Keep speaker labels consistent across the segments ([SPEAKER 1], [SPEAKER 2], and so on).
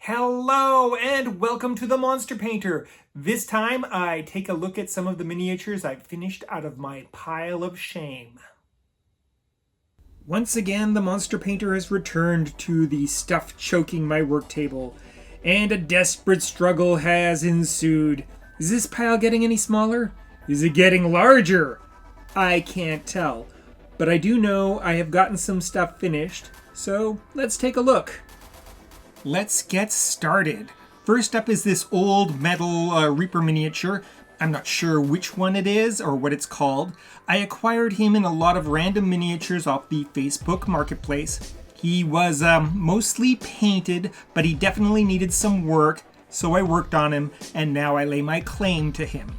[SPEAKER 1] Hello and welcome to the Monster Painter. This time I take a look at some of the miniatures I've finished out of my pile of shame. Once again, the Monster Painter has returned to the stuff choking my work table, and a desperate struggle has ensued. Is this pile getting any smaller? Is it getting larger? I can't tell, but I do know I have gotten some stuff finished, so let's take a look. Let's get started. First up is this old metal Reaper miniature. I'm not sure which one it is or what it's called. I acquired him in a lot of random miniatures off the Facebook marketplace. He was mostly painted, but he definitely needed some work, so I worked on him, and now I lay my claim to him.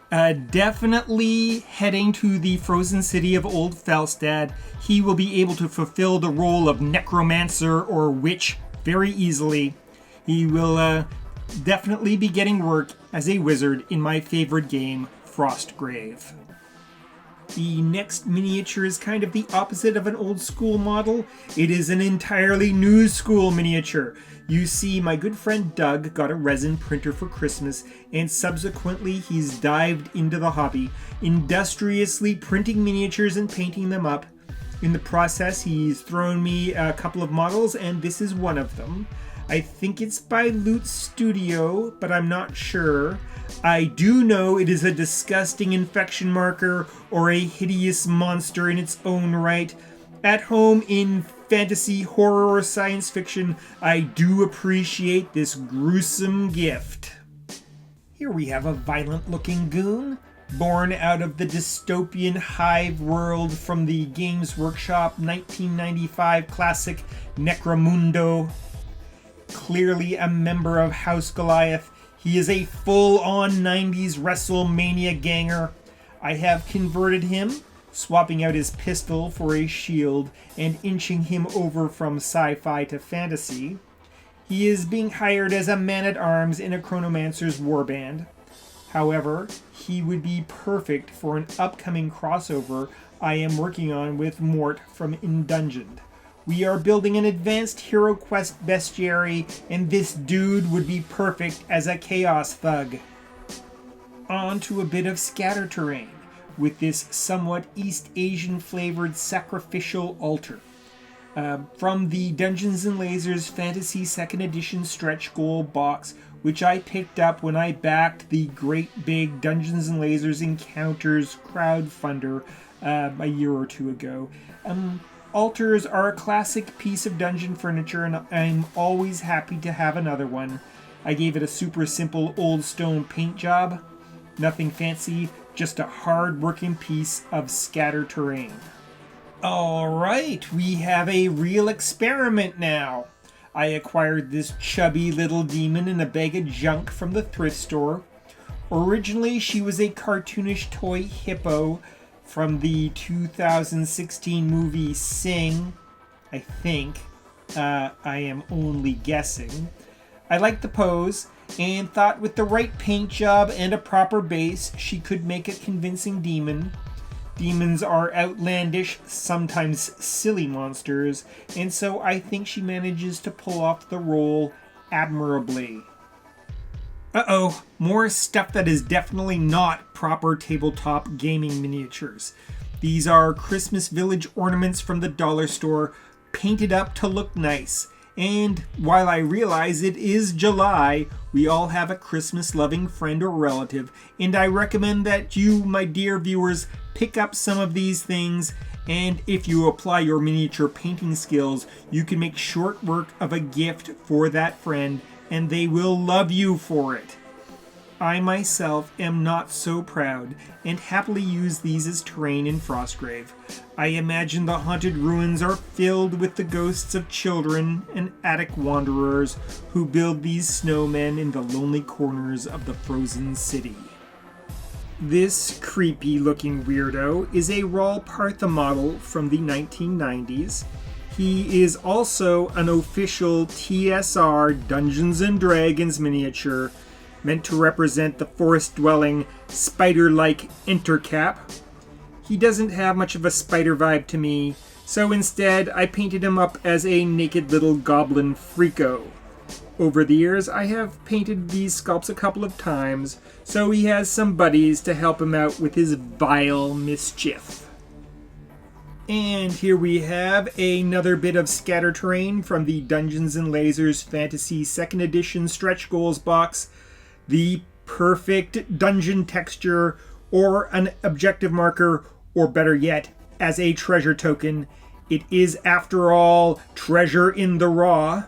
[SPEAKER 1] Definitely heading to the frozen city of Old Felstad. He will be able to fulfill the role of necromancer or witch very easily. He will definitely be getting work as a wizard in my favorite game, Frostgrave. The next miniature is kind of the opposite of an old school model. It is an entirely new school miniature. You see, my good friend Doug got a resin printer for Christmas, and subsequently he's dived into the hobby, industriously printing miniatures and painting them up. In the process, he's thrown me a couple of models, and this is one of them. I think it's by Loot Studio, but I'm not sure. I do know it is a disgusting infection marker or a hideous monster in its own right. At home in fantasy, horror, or science fiction, I do appreciate this gruesome gift. Here we have a violent-looking goon. Born out of the dystopian hive world from the Games Workshop 1995 classic Necromunda. Clearly a member of House Goliath, he is a full-on 90s WrestleMania ganger. I have converted him, swapping out his pistol for a shield and inching him over from sci-fi to fantasy. He is being hired as a man-at-arms in a Chronomancer's warband. However, he would be perfect for an upcoming crossover I am working on with Mort from Indungeoned. We are building an advanced Hero Quest bestiary, and this dude would be perfect as a Chaos Thug. On to a bit of scatter terrain, with this somewhat East Asian flavored sacrificial altar. From the Dungeons & Lasers Fantasy 2nd Edition stretch goal box, which I picked up when I backed the great big Dungeons & Lasers Encounters crowdfunder a year or two ago. Altars are a classic piece of dungeon furniture, and I'm always happy to have another one. I gave it a super simple old stone paint job. Nothing fancy, just a hard-working piece of scatter terrain. Alright, we have a real experiment now. I acquired this chubby little demon in a bag of junk from the thrift store. Originally, she was a cartoonish toy hippo from the 2016 movie Sing, I think. I am only guessing. I liked the pose and thought with the right paint job and a proper base, she could make a convincing demon. Demons are outlandish, sometimes silly monsters, and so I think she manages to pull off the role admirably. Uh-oh, more stuff that is definitely not proper tabletop gaming miniatures. These are Christmas Village ornaments from the dollar store, painted up to look nice. And while I realize it is July, we all have a Christmas-loving friend or relative, and I recommend that you, my dear viewers, pick up some of these things, and if you apply your miniature painting skills, you can make short work of a gift for that friend, and they will love you for it. I myself am not so proud, and happily use these as terrain in Frostgrave. I imagine the haunted ruins are filled with the ghosts of children and attic wanderers who build these snowmen in the lonely corners of the frozen city. This creepy looking weirdo is a Rawl Partha model from the 1990s. He is also an official TSR Dungeons & Dragons miniature, meant to represent the forest-dwelling, spider-like Entercap. He doesn't have much of a spider vibe to me, so instead I painted him up as a naked little goblin freako. Over the years, I have painted these sculpts a couple of times, so he has some buddies to help him out with his vile mischief. And here we have another bit of scatter terrain from the Dungeons & Lasers Fantasy 2nd Edition Stretch Goals box. The perfect dungeon texture, or an objective marker, or better yet, as a treasure token. It is, after all, treasure in the raw.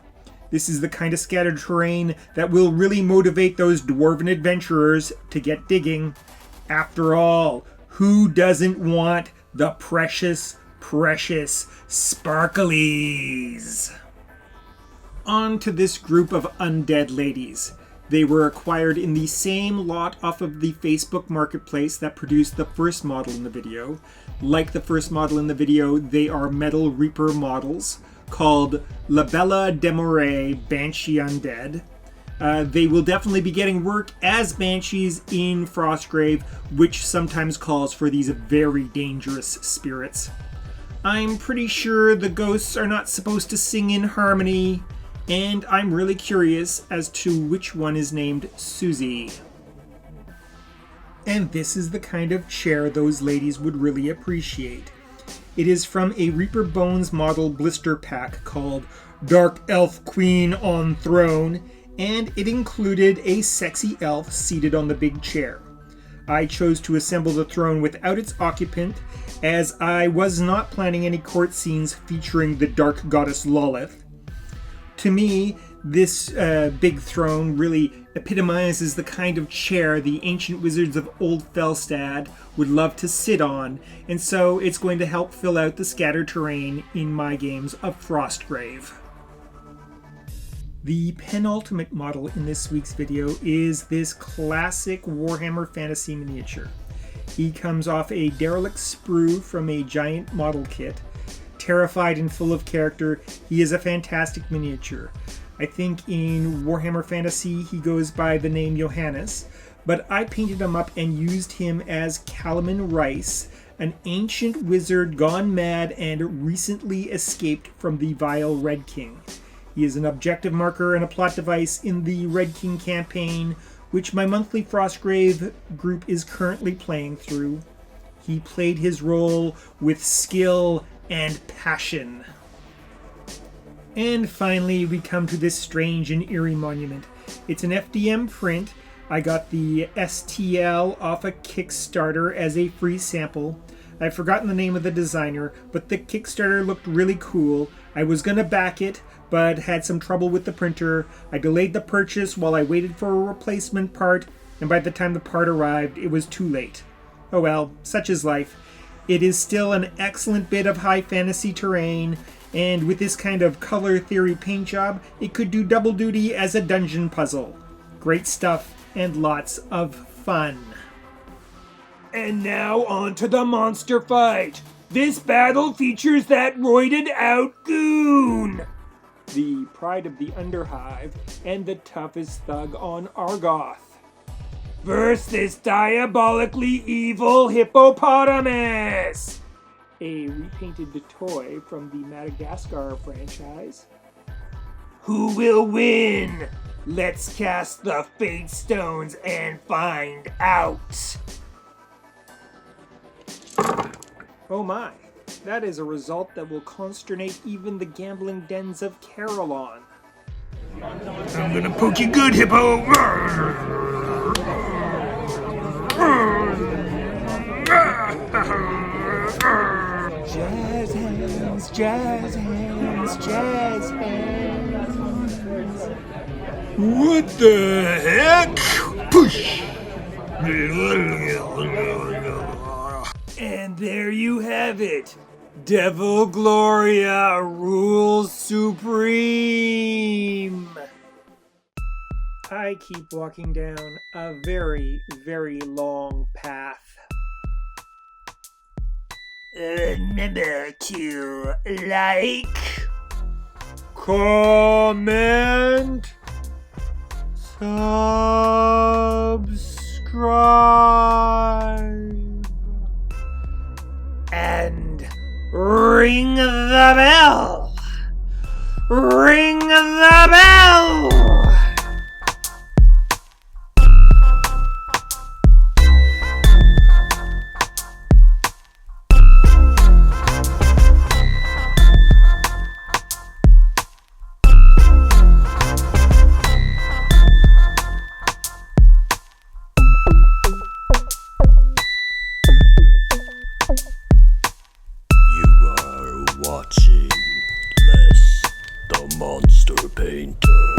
[SPEAKER 1] This is the kind of scattered terrain that will really motivate those dwarven adventurers to get digging. After all, who doesn't want the precious sparklies? On to this group of undead ladies. They were acquired in the same lot off of the Facebook marketplace that produced the first model in the video. Like the first model in the video, they are Metal Reaper models called La Bella Demoray Banshee Undead. They will definitely be getting work as banshees in Frostgrave, which sometimes calls for these very dangerous spirits. I'm pretty sure the ghosts are not supposed to sing in harmony, and I'm really curious as to which one is named Susie. And this is the kind of chair those ladies would really appreciate. It is from a Reaper Bones model blister pack called Dark Elf Queen on Throne, and it included a sexy elf seated on the big chair. I chose to assemble the throne without its occupant, as I was not planning any court scenes featuring the dark goddess Lolith. To me, this big throne really epitomizes the kind of chair the ancient wizards of Old Felstad would love to sit on, and so it's going to help fill out the scattered terrain in my games of Frostgrave. The penultimate model in this week's video is this classic Warhammer Fantasy miniature. He comes off a derelict sprue from a giant model kit. Terrified and full of character, he is a fantastic miniature. I think in Warhammer Fantasy he goes by the name Johannes, but I painted him up and used him as Calaman Rice, an ancient wizard gone mad and recently escaped from the vile Red King. He is an objective marker and a plot device in the Red King campaign, which my monthly Frostgrave group is currently playing through. He played his role with skill and passion. And finally, we come to this strange and eerie monument. It's an FDM print. I got the STL off a Kickstarter as a free sample. I've forgotten the name of the designer, but the Kickstarter looked really cool. I was gonna back it, but had some trouble with the printer. I delayed the purchase while I waited for a replacement part, and by the time the part arrived, it was too late. Oh well, such is life. It is still an excellent bit of high fantasy terrain, and with this kind of color theory paint job, it could do double duty as a dungeon puzzle. Great stuff, and lots of fun. And now on to the monster fight! This battle features that roided out goon! The pride of the Underhive, and the toughest thug on Argoth. Versus this diabolically evil hippopotamus! A repainted toy from the Madagascar franchise. Who will win? Let's cast the Fate Stones and find out! Oh my, that is a result that will consternate even the gambling dens of Carolon. I'm gonna poke you good, hippo! Jazz hands, jazz hands, jazz hands. What the heck? Push! And there you have it. Devil Gloria rules supreme. I keep walking down a very, very long path. Remember to like, comment, subscribe, and ring the bell. Ring the bell.
[SPEAKER 2] Less the monster painter.